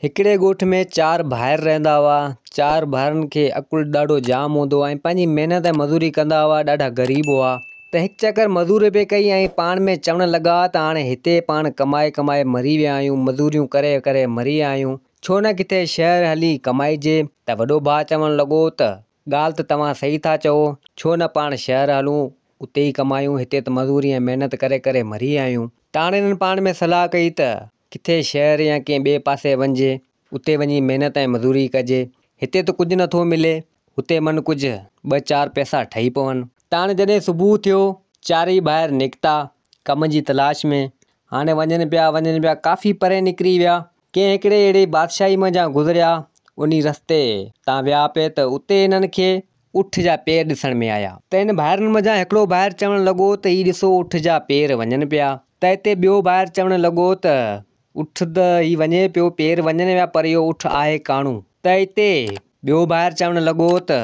हिकिड़े ॻोठ में 4 भाइर रहंदा हुआ। 4 भाइरनि खे अकुल ॾाढो जाम हूंदो ऐं पंहिंजी महिनत ऐं मज़ूरी कंदा हुआ। ॾाढा ग़रीब हुआ त हिकु चकर मज़ूरी पे कई ऐं पाण में चवणु लॻा त हाणे हिते पाण कमाए कमाए मरी विया आहियूं, मज़ूरियूं करे करे मरी विया आहियूं, छो न किथे शहर हली कमाइजे। त वॾो भाउ चवणु लॻो त ॻाल्हि त तव्हां सही था चओ, छो न पाण शहर हलूं, उते ई कमायूं, हिते त मज़ूरी ऐं महिनत करे करे मरी विया आहियूं। त हाणे हिननि पाण में सलाह कई त किथे शहर या कंहिं ॿिए पासे वञिजे, उते वञी महिनत ऐं मज़ूरी कजे। हिते त कुझु नथो मिले, हुते मन कुझु 2-4 पैसा ठही पवनि। त हाणे जॾहिं सुबुह थियो, 4 ई ॿाहिरि निकिता कम जी तलाश में। हाणे वञनि पिया काफ़ी परे निकिरी विया। कंहिं हिकिड़े अहिड़े बादशाही मंझां गुज़रिया। उन रस्ते तां विया पिए त उते हिननि खे ऊठ जा पेर ॾिसण में आया। त हिन ॿाहिरनि मंझां हिकिड़ो ॿाहिरि चवणु लॻो त हीउ ॾिसो ऊठ जा पेर वञनि पिया। त हिते ॿियो ॿाहिरि चवणु लॻो त ऊठ त ही वञे पियो, पेर वञनि पिया, पर इहो ऊठ आहे काणू। त हिते ॿियो ॿाहिरि चवणु लॻो त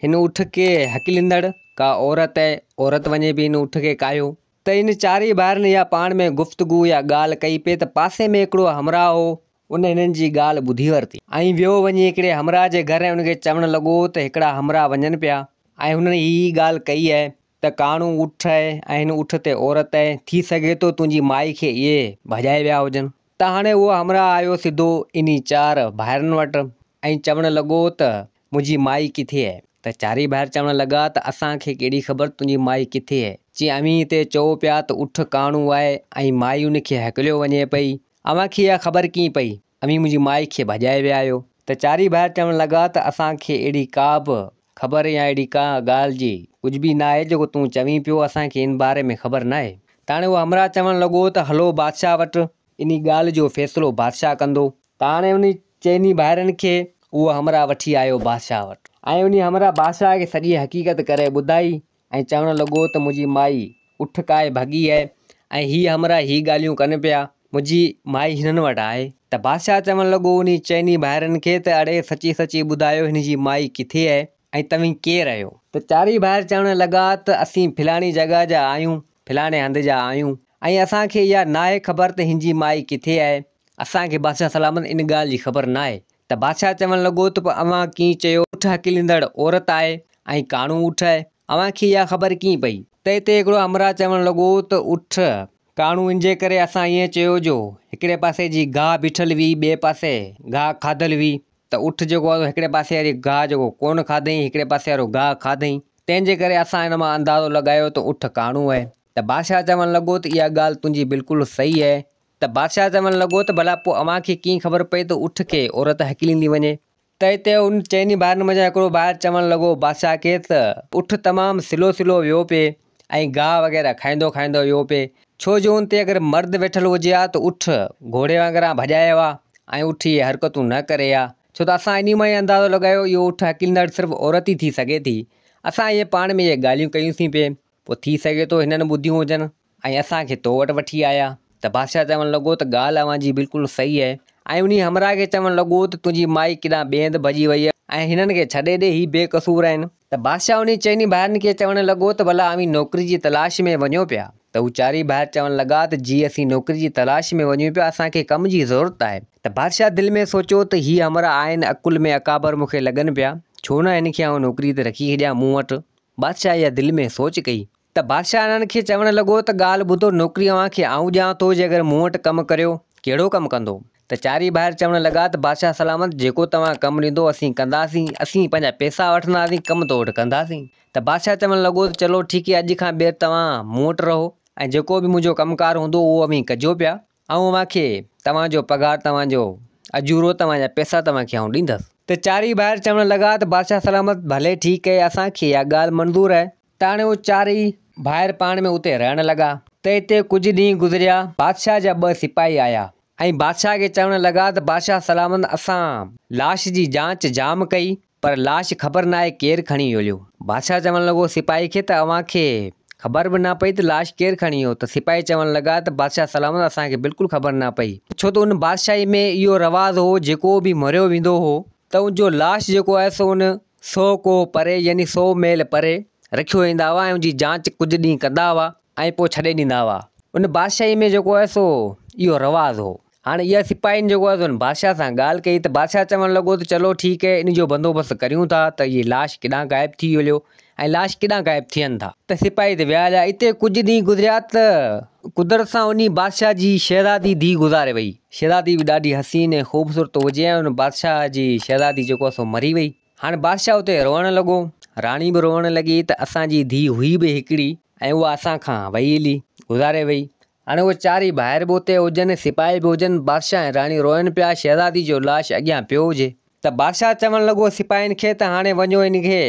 हिन ऊठ खे हकिलिंदड़ का औरत आहे, औरत वञे पई हिन ऊठ खे कायो। त इन 4 ई ॿाहिरनि इहा पाण में गुफ़्तगू या ॻाल्हि कई पिए त पासे में हिकिड़ो हमराह हो, उन हिननि जी ॻाल्हि ॿुधी वरिती ऐं वियो वञी हिकिड़े हमराह जे घर ऐं उनखे चवणु लॻो त हिकिड़ा हमराह वञनि पिया ऐं हुननि हीअ ॻाल्हि कई आहे त काणू ऊठ आहे ऐं हिन ऊठ ते औरत आहे, थी सघे थो तुंहिंजी माई खे इहे भॼाए विया हुजनि। त हाणे उहो हमराह आयो सिधो इन्ही 4 भाइरनि वटि ऐं चवणु लॻो त मुंहिंजी माई किथे आहे। त 4 ई ॿाहिरि चवणु लॻा त असांखे कहिड़ी ख़बर तुंहिंजी माई किथे आहे, जीअं अमीं हिते चओ पिया त ऊठ काणू आहे ऐं माई उनखे हकिलियो वञे पई, अव्हांखे इहा ख़बर कीअं पई, अमीं मुंहिंजी माई खे भॼाए विया आहियो। त 4 ई ॿाहिरि चवणु लॻा त असांखे अहिड़ी का बि ख़बर या अहिड़ी का ॻाल्हि जी कुझु बि न आहे जेको तूं चवीं पियो, असांखे इन बारे में ख़बर न आहे। त हाणे उहो हमराह चवणु लॻो त हलो बादशाह वटि, इन ॻाल्हि जो फ़ैसिलो बादशाह कंदो। त हाणे उन 4 भाइरनि खे उहो हमराह वठी आयो बादशाह वटि ऐं उन हमराह बादशाह खे सॼी हक़ीक़त करे ॿुधाई ऐं चवणु लॻो त मुंहिंजी माई ऊठ काए भॻी आहे ऐं हीअ हमराह ही ॻाल्हियूं कनि पिया, मुंहिंजी माई हिननि वटि आहे। त बादशाह चवणु लॻो उन 4 भाइरनि खे त अड़े सची सची ॿुधायो हिन जी माई किथे आहे ऐं तव्हीं केरु आहियो। त 4 ई भाइर चवणु लॻा त असीं फलाणी जॻह जा आहियूं, फलाणे हंधि जा आहियूं ऐं असांखे इहा नाहे ख़बर त हिन जी माई किथे आहे, असांखे बादशाह सलामत इन ॻाल्हि जी ख़बर न आहे। त बादशाह चवणु लॻो त अव्हां कीअं चयो ऊठ हकिलिंदड़ औरत आहे ऐं काणू ऊठ आहे, अव्हांखे इहा ख़बर कीअं पई। त हिते हिकिड़ो हमराह चवणु लॻो त ऊठ काणू इन जे करे असां ईअं चयो जो हिकिड़े पासे जी गाह बीठल हुई, ॿिए पासे गाह खाधल हुई, त ऊठ जेको आहे हिकिड़े पासे वारी गाह जेको कोन खाधईं, हिकिड़े पासे वारो गाह खाधईं, तंहिंजे करे असां हिन मां अंदाज़ो लॻायो त ऊठ काणू आहे। त बादशाह चवणु लॻो त इहा ॻाल्हि तुंहिंजी बिल्कुलु सही आहे। त बादशाह चवणु लॻो त भला पोइ अव्हांखे कीअं ख़बर पई त ऊठ खे औरत हकिलींदी वञे। त हिते उन 4 भाइरनि मंझां हिकिड़ो ॿाहिरि चवणु लॻो बादशाह खे त ऊठ तमामु सिलो सिलो वियो पिए ऐं गाह वग़ैरह खाईंदो खाईंदो वियो पिए, छो जो हुन ते अगरि मर्द वेठल हुजे हा त ऊठ घोड़े वांगुरु भॼायो आहे ऐं ऊठ इहे हरकतूं न करे हा, छो त असां इन मां ई अंदाज़ो लॻायो इहो ऊठ हकिलींदड़ सिर्फ़ु औरत ई थी सघे थी। असां इहे पाण में इहे ॻाल्हियूं कयूंसीं पिए, पोइ थी सघे थो हिननि ॿुधियूं हुजनि ऐं असांखे तो वटि वठी आया। त बादशाह चवणु लॻो त ॻाल्हि अव्हांजी बिल्कुलु सही आहे ऐं उन हमराह खे चवणु लॻो त तुंहिंजी माई केॾां ॿिए हंधि भॼी वई आहे ऐं हिननि खे छॾे ॾे, ही बेक़सूर आहिनि। त बादशाह उन 4 भाइरनि खे चवणु लॻो त भला अमीं नौकिरी जी तलाश में वञो पिया। त हू 4 भाइर चवणु लॻा त जी असीं नौकिरी जी तलाश में वञूं पिया, असांखे कम जी ज़रूरत आहे। त बादशाह दिलि में सोचियो त ही हमराह आहिनि अकुल में अकाबर मूंखे लॻनि पिया, छो न हिन खे आउं नौकिरी ते रखी छॾियां मूं वटि। बादशाह इहा दिलि में सोच कई। त बादशाह हिननि खे चवणु लॻो त ॻाल्हि ॿुधो, नौकिरी अव्हांखे आउं ॾियां थो जे अगरि मूं वटि कमु करियो, कहिड़ो कमु कंदो। त 4 भाइर चवणु लॻा त बादशाह सलामत जेको तव्हां कमु ॾींदो असीं कंदासीं, असीं पंहिंजा पैसा वठंदासीं, कमु तो वटि कंदासीं। त बादशाह चवणु लॻो त चलो ठीकु आहे, अॼु खां ॿीहर तव्हां मूं वटि रहो ऐं जेको बि मुंहिंजो कमुकारु हूंदो उहो अमीं कजो पिया, ऐं अव्हांखे तव्हांजो पघारु, तव्हांजो अजूरो, तव्हांजा पैसा तव्हांखे आउं ॾींदुसि। त 4 भाइर चवणु लॻा त बादशाह सलामत भले ठीकु आहे, असांखे इहा ॻाल्हि मंज़ूरु आहे। त हाणे उहे 4 भाइर पाण में उते रहणु लॻा। त हिते कुझु ॾींहं गुज़रिया, बादशाह जा 2 सिपाही आया ऐं बादशाह खे चवणु लॻा त बादशाह सलामत असां लाश जी जांच जाम कई पर लाश ख़बर न आहे केरु खणी वियो। बादशाह चवणु लॻो सिपाही खे त अव्हांखे ख़बर बि न पई त लाश केरु खणी वियो। त सिपाही चवणु लॻा त बादशाह सलामत असांखे बिल्कुलु ख़बर न पई, छो त उन बादशाही में इहो रवाज़ हो जेको बि मरियो वेंदो हो त उनजो लाश जेको आहे सो उन 100 कोह परे यानी 100 मील परे रखियो वेंदा हुआ ऐं उनजी जांच कुझु ॾींहं कंदा हुआ ऐं पोइ छॾे ॾींदा हुआ। उन बादशाही में जेको आहे सो इहो रवाज़ हो। हाणे इहा सिपाहियुनि जेको आहे बादशाह सां ॻाल्हि कई त बादशाह चवणु लॻो त चलो ठीकु है, इन जो बंदोबस्तु करियूं था त इहे लाश केॾांहुं ग़ाइबु थी वियो ऐं लाश केॾांहुं ग़ाइबु थियनि था। त सिपाही त विया हिते कुझु ॾींहं गुज़रिया त कुदरत सां उन बादशाह जी शहज़ादी धीउ गुज़ारे वई। शहज़ादी बि ॾाढी हसीन ऐं ख़ूबसूरत हुजे ऐं उन बादशाह जी शहज़ादी जेको आहे मरी वई। हाणे बादशाह उते रोअणु लॻो, राणी बि रोअणु लॻी त असांजी धीउ हुई बि हिकिड़ी ऐं उहा असांखां वई हली, गुज़ारे वई। हाणे उहे चारि भाइर बि उते हुजनि, सिपाही बि हुजनि, बादशाह ऐं राणी रोइनि पिया, शहज़ादी जो लाश अॻियां पियो हुजे। त बादशाह चवणु लॻो सिपाहियुनि खे त हाणे वञो इनखे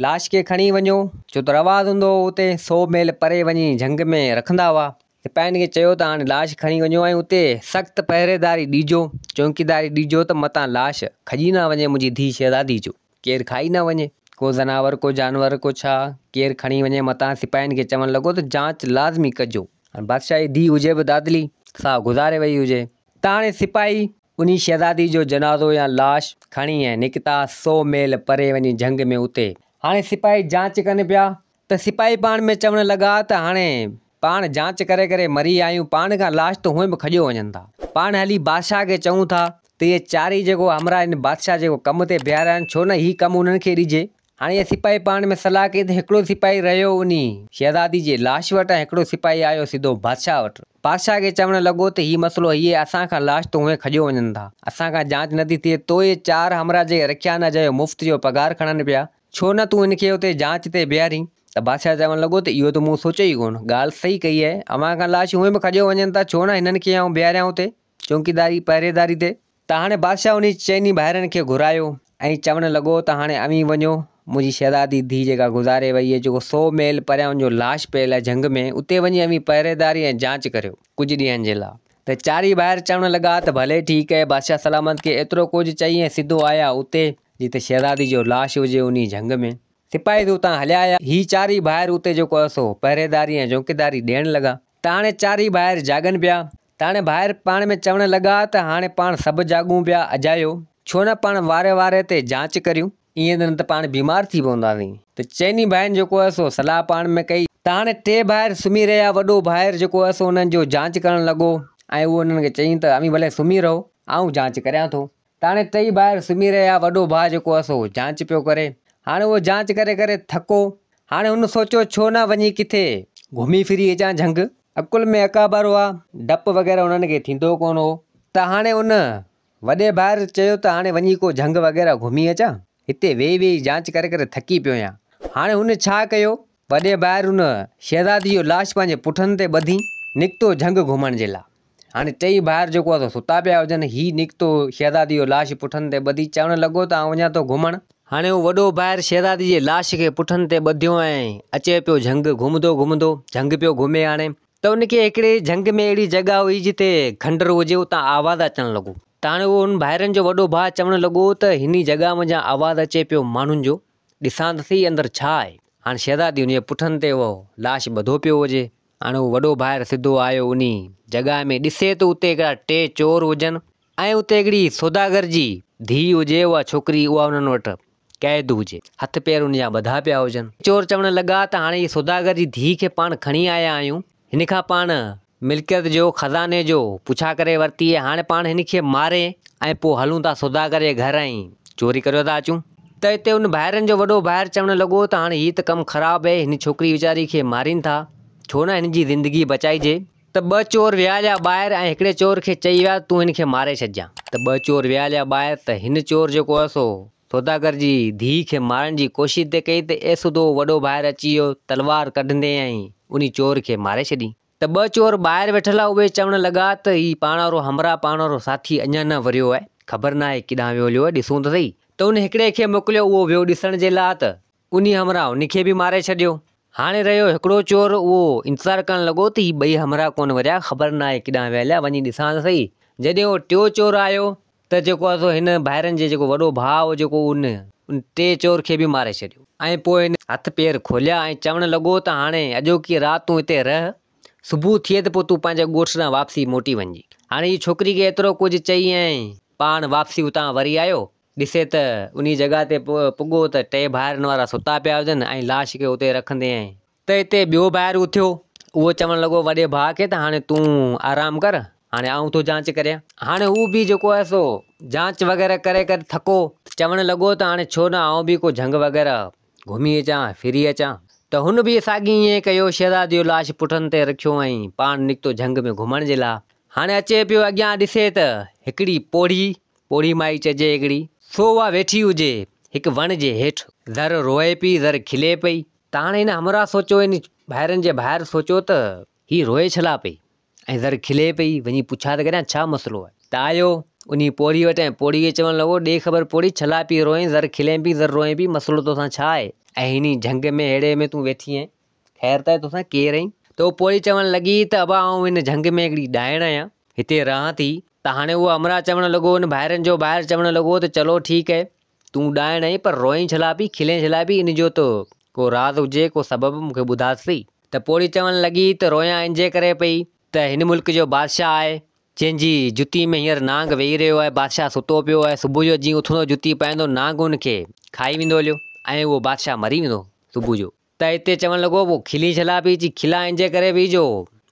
लाश खे खणी वञो, छो त रवाज़ हूंदो उते 100 मील परे वञी झंग में रखंदा हुआ। सिपाहियुनि खे चयो त हाणे लाश खणी वञो ऐं उते सख़्तु पहिरेदारी ॾिजो, चौकीदारी ॾिजो त मतां लाश खजी न वञे मुंहिंजी धीउ शहज़ादी जो, केरु खाई न वञे, को ज़नावर को जानवर को छा केरु खणी वञे मतां। सिपाहियुनि खे चवणु लॻो त जांच लाज़मी कजो, बादशाह जी धीउ हुजे बि दादली सा गुज़ारे वई हुजे। त हाणे सिपाही उन शहज़ादी जो जनाज़ो या लाश खणी ऐं निकिता 100 मील परे वञी झंग में उते। हाणे सिपाही जांच कनि पिया त सिपाही पाण में चवणु लॻा त हाणे पाण जांच करे करे मरी आहियूं, पाण खां लाश त हूअं बि खॼो वञनि था, पाण हली बादशाह खे चऊं था त इहे चारि जेको हमरा आहिनि बादशाह जेको कम ते बीहारिया आहिनि, छो न हीउ कमु उन्हनि खे ॾिजे। हाणे इहे सिपाही पाण में सलाह कई त हिकिड़ो सिपाही रहियो उन शहज़ादी जे लाश वटि ऐं हिकिड़ो सिपाही आयो सिधो बादशाह वटि। बादशाह खे चवणु लॻो त हीउ मसइलो हीअ असांखां लाश त उहे खॼो वञनि था, असांखां जांच नथी थिए, तो इहे चारि हमरा जे रखिया न जो मुफ़्त जो पघार खणनि पिया, छो न तूं इनखे उते जांच ते बीहारी। त बादशाह चवणु लॻो त इहो त मूं सोचियो ई कोन, ॻाल्हि सही कई आहे, अव्हां खां लाश उहे बि खॼो वञनि था, छो न हिननि खे आऊं बीहारियां उते चौकीदारी पहिरेदारी ते। त हाणे बादशाह उन चइनी भाइरनि खे घुरायो ऐं चवणु लॻो त हाणे अवी वञो, मुंहिंजी शहज़ादी धीउ जेका गुज़ारे वई आहे, जेको 100 मील परियां जो लाश पियल आहे झंग में, उते वञी अवी पहिरेदारी ऐं जांच करियो कुझु ॾींहंनि जे लाइ। त चारि ॿाहिरि चवणु लॻा त भले ठीकु आहे, बादशाह सलामत खे एतिरो कुझु चई ऐं सिधो आया उते जिते शहज़ादी जो लाश हुजे उन झंग में। सिपाही त उतां हलिया आया, ही चारि ॿाहिरि उते जेको आहे सो पहिरेदारी ऐं चौकीदारी ॾियणु लॻा। त हाणे चारि ॿाहिरि जागनि पिया, त हाणे ॿाहिरि पाण में चवणु लॻा त हाणे पाण सभु जागूं पिया अजायो, छो न पाण वारे वारे ते जांच करियूं, ईअं न त पाण बीमार थी पवंदासीं। त चइनी भाइनि जेको आहे सो सलाह पाण में कई। त हाणे 3 ॿाहिरि सुम्ही रहिया, वॾो ॿाहिरि जेको आहे सो उन्हनि जो जांच करणु लॻो ऐं उहो उन्हनि खे चयईं त अवी भले सुम्ही रहो, आऊं जांच करियां थो। त हाणे 3 ॿाहिरि सुम्ही रहिया, वॾो भाउ जेको आहे सो जांच पियो करे। हाणे उहो जांच करे करे थको, हाणे हुन सोचियो छो न वञी किथे घुमी फिरी अचां झंग, अकुल में अकाबर हुआ, डपु वग़ैरह उन्हनि खे थींदो कोन हो। त हाणे उन वॾे ॿाहिरि चयो त हाणे वञी को झंग वग़ैरह घुमी अचां, हिते वेही वेही जांच करे करे थकी पियो आहियां। हाणे हुन छा कयो, वॾे ॿाहिरि हुन शहज़ादी जो लाश पंहिंजे पुठनि ते ॿधी निकितो झंग घुमण जे लाइ। हाणे 3 ॿाहिरि जेको आहे सुता पिया हुजनि, हीउ निकितो शहज़ादी जो लाश पुठनि ते ॿधी, चवणु लॻो त आउं वञा थो घुमण। हाणे उहो वॾो ॿाहिरि शहज़ादी जे लाश खे पुठनि ते ॿधियो ऐं अचे पियो झंग घुमंदो घुमंदो झंग पियो घुमे। हाणे त उनखे हिकिड़े झंग में अहिड़ी जॻह हुई जिते खंडर हुजे, उतां आवाज़ अचणु लॻो। त हाणे उहो उन भाइरनि जो वॾो भाउ चवणु लॻो त हिन जॻह मुंहिंजा आवाज़ अचे पियो माण्हुनि जो, ॾिसां त सही अंदरि छा आहे। हाणे शहज़ादी उन पुठनि ते उहो लाश ॿधो पियो हुजे। हाणे उहो वॾो भाइर सिधो आयो उन जॻह में, ॾिसे त उते हिकिड़ा 3 चोर हुजनि ऐं उते हिकिड़ी सौदागर जी धीउ हुजे, उहा छोकिरी उहा उन्हनि वटि क़ैद हुजे, हथ पेर उन जा ॿधा पिया हुजनि। चोर चवणु लॻा त हाणे हीअ सौदागर जी धीउ खे पाण खणी आया आहियूं, हिन खां पाण मिल्कियत जो खज़ाने जो पुछा करे वरिती आहे, हाणे पाण हिन खे मारे ऐं पोइ हलूं था सौदागर जे घर ऐं चोरी करे था अचूं। त हिते हुन भाइरनि जो वॾो भाइर चवणु लॻो त हाणे हीअ त कमु ख़राबु आहे, हिन छोकिरी वीचारी खे मारीनि था, छो न हिन जी ज़िंदगी बचाइजे। त 2 चोर विया हलिया ॿाहिरि ऐं हिकिड़े चोर खे चई विया तूं हिन खे मारे छॾिजांइ। त 2 चोर विया हलिया ॿाहिरि, त हिन चोर जेको आहे सो सौदागर जी धीउ खे मारण जी कोशिशि ते कई, त एसिधो वॾो भाइर अची वियो तलवार कढंदे ऐं उन चोर खे मारे छॾी। त 2 चोर ॿाहिरि वेठल उहे चवणु लॻा त हीउ पाण वारो हमरा पाण वारो साथी अञा न वरियो आहे, ख़बर न आहे किॾां वियो हलियो आहे, ॾिसूं त सही। त उन हिकिड़े खे मोकिलियो, उहो वियो ॾिसण जे लाइ, त उन हमरा उनखे बि मारे छॾियो। हाणे रहियो हिकिड़ो चोर, उहो इंतज़ारु करणु लॻो त हीउ 2 हमरा कोन वरिया, ख़बर न आहे किॾां विया हलिया, वञी ॾिसां त सही। जॾहिं उहो 3 चोर आयो त जेको आहे सो हिन भाइरनि जे जेको वॾो भाउ हो, जेको उन 3 चोर खे बि मारे छॾियो ऐं पोइ हिन हथ पेर खोलिया ऐं चवणु लॻो त हाणे अॼोकी राति तूं हिते रह, सुबुह थिए त पोइ तूं पंहिंजे ॻोठ ॾांहुं वापसी मोटी वञिजे। हाणे हीअ छोकिरी खे एतिरो कुझु चई ऐं पाण वापसी उतां वरी आयो, ॾिसे त उन जॻह ते पुॻो त 3 भाइरनि वारा सुता पिया हुजनि ऐं लाश खे उते रखंदे ऐं त हिते ॿियो भाइर उथियो, उहो चवणु लॻो वॾे भाउ खे त हाणे तूं आरामु कर, हाणे आऊं तो जांच करियां। हाणे हू बि जेको आहे सो जांच वग़ैरह करे थको चवणु लॻो त हाणे छो न आऊं बि को झंग वग़ैरह घुमी अचां फिरी अचां। त हुन बि साॻी ईअं कयो, शहज़ादी जो लाश पुठनि ते रखियो ऐं पाण निकितो झंग में घुमण जे लाइ। हाणे अचे पियो अॻियां ॾिसे त हिकिड़ी पोड़ी माई चइजे हिकिड़ी, सो उहा वेठी हुजे हिकु वण जे हेठि, ज़र रोए पई ज़र खिले पई। त हाणे हिन हमरा सोचियो, इन ॿाहिरनि जे ॿाहिरि सोचियो त हीअ रोए छला पई ऐं ज़र खिले पई, वञी पुछा त करियां छा मसइलो आहे। त आयो उन पोड़ी वटि ऐं पोड़ी खे चवणु लॻो, ॾे ख़बर पोड़ी छला पई रोए, ज़र खिले पई ज़र रोए पई, मसइलो तोसां छा आहे ऐं हिन झंग में अहिड़े में तूं वेठी आहीं, ख़ैर त तोसां केरु आहीं। त उहो पोड़ी चवणु लॻी त अबा आऊं हिन झंग में हिकिड़ी ॾाइण आहियां, हिते रहां थी। त हाणे उहो हमरा चवणु लॻो, हुन ॿाहिरनि जो ॿाहिरि चवणु लॻो त चलो ठीकु आहे, तूं ॾाइण आई पर रोई छला पई, खिले छला पई, इन जो त को राज़ हुजे, को सबबु मूंखे ॿुधाइसि। त पोड़ी चवणु लॻी त रोयां इंजे करे पई त हिन मुल्क जो बादशाह आहे, जंहिंजी जुती में हींअर नांग वेही रहियो आहे। बादशाह सुतो पियो आहे, सुबुह जो जीअं उथंदो जुती पाईंदो, नांग हुनखे खाई वेंदो हलियो ऐं उहो बादशाह मरी वेंदो सुबुह जो। त हिते चवणु लॻो पोइ खिली छला पई, चई खिला इंजे करे पई जो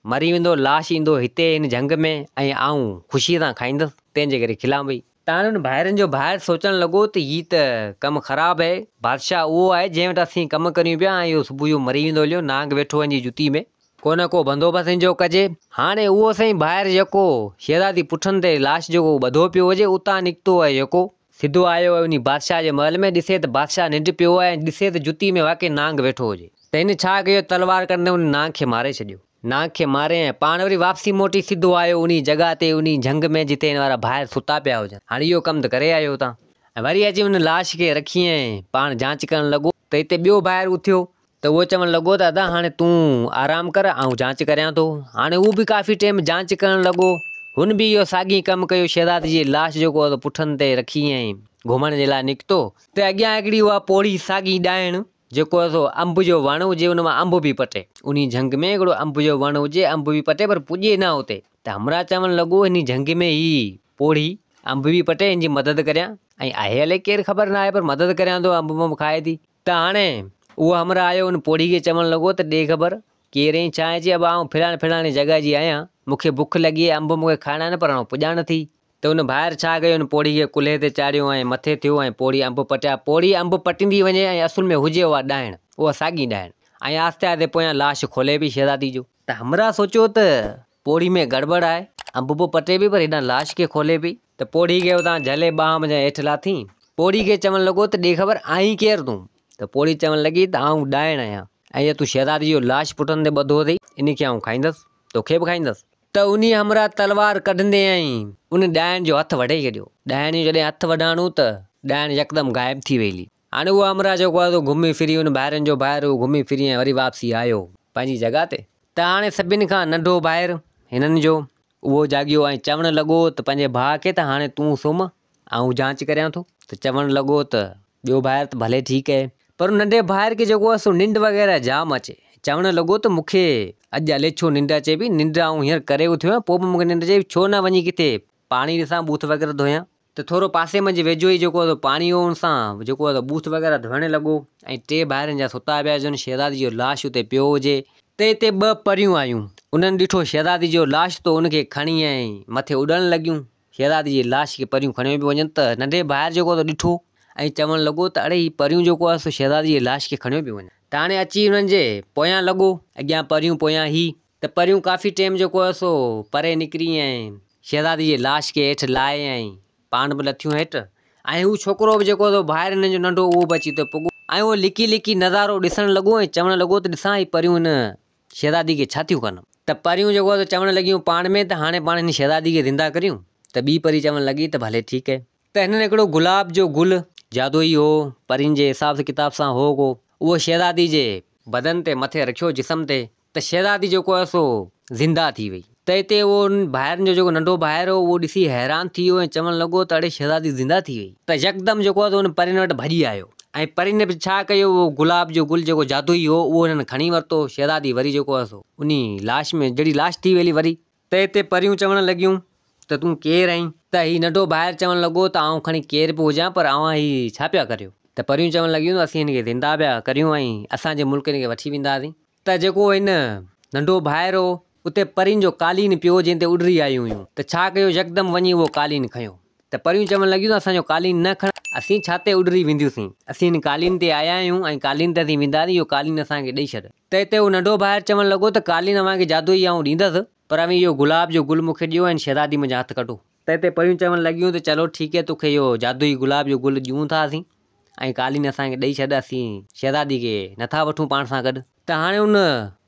मरी वेंदो, लाश ईंदो हिते हिन झंग में ऐं आऊं ख़ुशीअ सां खाईंदुसि, तंहिंजे करे खिलां पई। त हाणे हुन ॿाहिरनि जो ॿाहिरि सोचणु लॻो त हीअ त कमु ख़राबु आहे, बादशाह उहो आहे जंहिं वटि असीं कमु करियूं पिया ऐं इहो सुबुह जो मरी वेंदो हलियो, नांग वेठो वञी जुती में, को न को बंदोबस्तु जो कजे। हाणे उहो साईं ॿाहिरि जेको शहज़ादी पुठनि ते लाश जेको ॿधो पियो हुजे, उतां निकितो आहे जेको सिधो आयो आहे उन बादशाह जे महल में, ॾिसे त बादशाह निंड पियो आहे ऐं ॾिसे त जुती में वाक़ई नांग वेठो हुजे। त हिन छा कयो, तलवार कढे उन नांग खे मारे छॾियो, नांग खे मारे ऐं पाण वरी वापसी मोटी सिधो आयो उन जॻह ते, उन झंग में जिते हिन वारा ॿाहिरि सुता पिया हुजनि। हाणे इहो कमु त करे आयो तव्हां, ऐं वरी अची हुन लाश खे रखी ऐं पाण जांच करणु लॻो। त हिते ॿियो ॿाहिरि उथियो त उहो चवणु लॻो, दादा हाणे तूं आराम कर, ऐं जांच करियां थो। हाणे हू बि काफ़ी टाइम जांच करणु लॻो, हुन बि इहो साॻी कमु कयो, शहज़ादी जी लाश जेको आहे पुठनि ते रखी ऐं घुमण जे लाइ निकितो। त अॻियां हिकिड़ी उहा पोड़ी साॻी ॾाइण जेको आहे सो अंब जो वण हुजे, उन मां अंब बि पटे, उन झंग में हिकिड़ो अंब जो वण हुजे, अंब बि पटे पर पुॼे न उते। त हमरा चवणु लॻो, हिन झंग में ही पोड़ी अंब बि पटे, हिन जी मदद करियां, ऐं आहे हले केरु ख़बर न आहे पर मदद करियां थो, अंब वंब खाए थी। त हाणे उहो हमरा आयो उन पोड़ी खे चवणु लॻो त ॾे ख़बर केरु आहीं छा आहे। चई अब आऊं फिलाणी जॻह जी आहियां, मूंखे बुख लॻी आहे, अंब मूंखे खाइणा आहिनि पर पुॼा नथी। त हुन ॿाहिरि छा कयो, हुन पोड़ी खे कुल्हे ते चाढ़ियो ऐं मथे थियो ऐं पोड़ी अंब पटिया, पोड़ी अंब पटींदी वञे ऐं असुल में हुजे उहा ॾाइण, उहा साॻी ॾाइण, ऐं आहिस्ते आहिस्ते पोयां लाश खोले पई शहज़ादी जो। त हमरा सोचियो त पोड़ी में गड़बड़ आहे, अंब पटे बि पर हेॾां लाश खे खोले पई। त पोड़ी खे उतां झले ॿांह में हेठि लाथी, पोड़ी खे चवणु लॻो त ॾे ख़बर आहीं केरु तूं। त पोड़ी चवणु लॻी त आऊं ॾाइण आहियां ऐं इहा तूं शहज़ादी जो लाश पुठनि ते ॿधो अथई, इनखे आऊं खाईंदुसि, तोखे बि खाईंदुसि। त उन हमरा तलवार कढंदे ऐं उन ॾाइण जो हथु वढे छॾियो, ॾाइण जो जॾहिं हथु वढाणो त ॾाइण यकदमि ग़ाइबु थी वई। हाणे उहो हमरा जेको आहे घुमी फिरी उन ॿाहिरनि जो ॿाहिरि घुमी फिरी ऐं वरी वापसी आयो पंहिंजी जॻह ते। त हाणे सभिनि खां नंढो ॿाहिरि हिननि जो उहो जाॻियो ऐं चवणु लॻो त पंहिंजे भाउ खे त हाणे तूं सुम्ह, आऊं जांच करियां थो। त चवणु लॻो त ॿियो ॿाहिरि त भले ठीकु आहे, पर नंढे ॿाहिरि खे जेको आहे सो निंड वग़ैरह जाम अचे। चवणु लॻो त मूंखे अॼु अले छो निंड अचे पई, निंड आऊं हींअर करे उथियो आहियां, पोइ बि मूंखे निंड अचे, छो न वञी किथे पाणी ॾिसां, बूथ वग़ैरह धोयां। त थोरो पासे में वेझो ई जेको आहे पाणी हो, हुन सां जेको आहे बूथ वग़ैरह धोइणु लॻो ऐं टे ॿाहिरनि जा सुता पिया हुजनि, शहज़ादी जो लाश उते पियो हुजे। त हिते ॿ परियूं आयूं, उन्हनि ॾिठो शहज़ादी जो लाश, तो उनखे खणी ऐं मथे उॾणु लॻियूं। शहज़ादी जी लाश खे परियूं खणी पियूं वञनि, त नंढे ॿाहिरि जेको ॾिठो ऐं चवणु लॻो त अड़े हीअ परियूं जेको आहे सो शहज़ादी जी लाश खे खणियो पियूं वञनि। त हाणे अची हुननि जे पोयां लॻो, अॻियां परियूं पोयां ही, त परियूं काफ़ी टाइम जेको आहे सो परे निकिरी ऐं शहज़ादी जी लाश खे हेठि लाहे ऐं पाण बि लथियूं हेठि, ऐं हू छोकिरो बि जेको ॿाहिरि हिननि जो नंढो उहो बि अची पुॻो ऐं उहो लिकी लिकी नज़ारो ॾिसणु लॻो ऐं चवणु लॻो त ॾिसां ही परियूं हिन शहज़ादी खे छा थियूं कनि। त परियूं जेको आहे चवणु लॻियूं पाण में त हाणे पाण हिन शहज़ादी खे ज़िंदा करियूं। त ॿी परी चवणु लॻी त भले ठीकु आहे। त हिननि हिकिड़ो गुलाब जो गुल जादुई हो, परियुनि जे हिसाब किताब सां हो को, उहो शहज़ादी जे बदन ते मथे रखियो जिस्म ते, त शहज़ादी जेको आहे सो ज़िंदा थी वई। त हिते उहो ॿाहिरि जो जेको नंढो ॿाहिरि हो उहो ॾिसी हैरान थी वियो ऐं चवणु लॻो त अड़े शहज़ादी ज़िंदा थी वई। त यकदमि जेको आहे हुन परियुनि वटि भॼी आयो ऐं परियुनि बि छा कयो, उहो गुलाब जो गुल जेको जादुई हो उहो हिननि खणी वरितो। शहज़ादी वरी जेको आहे सो उन लाश में जहिड़ी लाश थी वेली वरी। त हिते परियूं चवणु लॻियूं त तूं केरु आहीं। त हीउ नंढो ॿाहिरि चवणु लॻो त आऊं खणी केरु पियो हुजां, पर अव्हां हीउ छा पिया करियो। त परियूं चवणु लॻियूं त असीं हिनखे ज़िंदा पिया करियूं ऐं असांजे मुल्क हिनखे वठी वेंदासीं। त जेको हिन नंढो ॿाहिरि हो उते परियुनि जो कालीन पियो जंहिं ते उॾरी आयूं हुयूं। त छा कयो, यकदमि वञी उहो कालीन खयो। त परियूं चवण लॻियूं त असांजो कालीन न खण, असीं छा ते उॾरी वेंदियूंसीं, असीं हिन कालीन ते आया आहियूं ऐं कालीन ते असीं वेंदासीं, इहो कालीन असांखे ॾेई छॾ। त हिते उहो नंढो भाइर चवण लॻो त कालीन अव्हांखे जादू ई आऊं ॾींदसि, पर अवी इहो गुलाब जो गुल मूंखे ॾियो ऐं शहज़ादी मुंहिंजा हथ कढो। त हिते परियूं चवण लॻियूं त चलो ठीकु है, तोखे इहो जादुई गुलाब जो गुल ॾियूं था असीं ऐं कालीन असांखे ॾेई छॾ, असीं शहज़ादी खे नथा वठूं पाण सां गॾु। त हाणे उन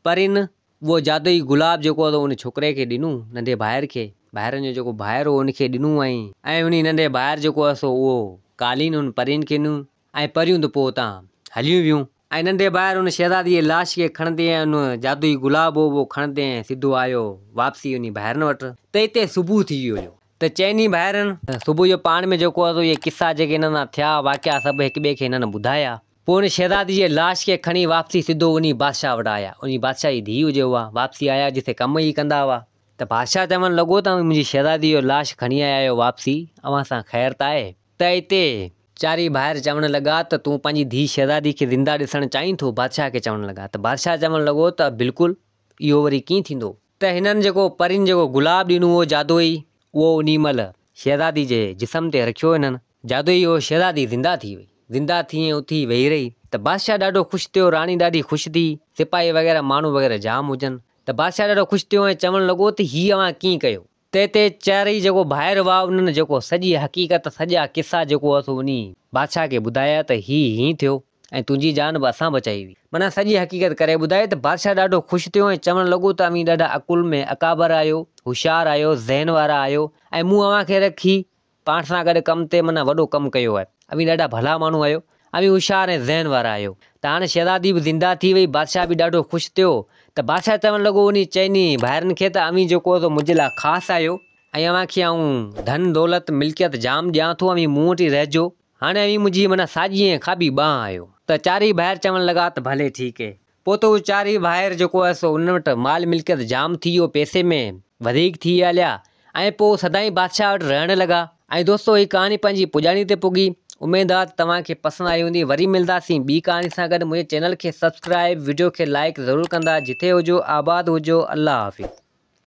परियुनि उहो जादुई गुलाब जेको हो उन छोकिरे खे ॾिनूं, नंढे भाइर खे, भाइरनि जो जेको भाइर हो उनखे ॾिनूं ऐं उन नंढे भाइर जेको आहे सो उहो कालीन उन परियुनि खे ॾिनूं ऐं परियूं त पोइ उतां हलियूं वियूं। ऐं नंढे भाइर उन शहज़ादीअ लाश खे खणंदे ऐं उन जादुई गुलाब हो उहो खणंदे सिधो आयो वापसी उन भाइरनि वटि। त हिते सुबुह थी वियो हुयो। त चइनी भाइरनि सुबुह जो पाण में जेको आहे इहे किस्सा जेके हिन सां थिया वाक़िया सभु हिक ॿिए खे हिननि ॿुधाया। पोइ उन शहज़ादी जे लाश खे खणी वापसी सिधो उन बादशाह वटि आया। उन बादशाह जी धीउ हुजे उहा वापसी आया जिथे कम ई कंदा हुआ। त बादशाह चवणु लॻो त मुंहिंजी शहज़ादी जो लाश खणी आया आहियो वापसी, अव्हां सां ख़ैर त आहे। त हिते चारी भाइर चवणु लॻा त तूं पंहिंजी धीउ शहज़ादी खे ज़िंदा ॾिसणु चाहीं थो, बादशाह खे चवणु लॻा। त बादशाह चवणु लॻो त बिल्कुलु, इहो वरी कीअं थींदो। त हिननि जेको परियुनि जेको गुलाब ॾिनो हो जादुई, उहो उन महिल शहज़ादी जे जिस्म ते रखियो हिननि, जादुई उहो शहज़ादी ज़िंदा थी वई। ज़िंदा थी ऐं उथी वेही रही। त बादशाह ॾाढो ख़ुशि थियो, राणी ॾाढी ख़ुशि थी, सिपाही वग़ैरह माण्हू वग़ैरह जाम हुजनि। त बादशाह ॾाढो ख़ुशि थियो ऐं चवणु लॻो त हीअ अव्हां कीअं कयो। त हिते चारई जेको भाइर हुआ उन्हनि जेको सॼी हक़ीक़त सॼा किस्सा जेको आहे सो उन बादशाह खे ॿुधाया त हीअं थियो ऐं तुंहिंजी जान बि असां बचाई हुई, माना सॼी हक़ीक़त करे ॿुधाए। त बादशाह ॾाढो ख़ुशि थियो ऐं चवणु लॻो त अवी ॾाढा अकुल में अकाबर आहियो, होशियारु आहियो, ज़हन वारा आहियो ऐं मूं अव्हांखे रखी पाण सां गॾु कम ते माना वॾो कमु कयो आहे, अवी ॾाढा भला माण्हू आहियो, अवी होशियारु ऐं ज़हन वारा आहियो। त हाणे शहज़ादी बि ज़िंदा थी वई, बादशाह बि ॾाढो ख़ुशि थियो। त बादशाह चवणु लॻो उन चइनी भाइरनि खे त अवी जेको आहे मुंहिंजे लाइ ख़ासि आहियो ऐं अव्हांखे आऊं धन दौलत मिल्कियत जाम ॾियां थो, अवी मूं वटि ई रहिजो, हाणे अवी मुंहिंजी माना साॼी ऐं खाॿी ॿांह आहियो। त चारई भाइर चवणु लॻा त भले ठीकु है। पोइ त उहे चारई भाइर जेको आहे सो उन वटि माल मिल्कियत जाम थी वियो, पैसे में वधीक थी हलिया ऐं पोइ सदाईं बादशाह वटि रहणु लॻा। ऐं दोस्तो हीअ कहाणी पंहिंजी पुॼाणी ते पुॻी। उमेद आहे तव्हांखे पसंदि आई हूंदी। वरी मिलंदासीं ॿी कहाणी सां गॾु। मुंहिंजे चैनल खे सब्सक्राइब, वीडियो खे लाइक ज़रूरु कंदा। जिथे हुजो आबाद हुजो, अल्लाह हाफ़िज़।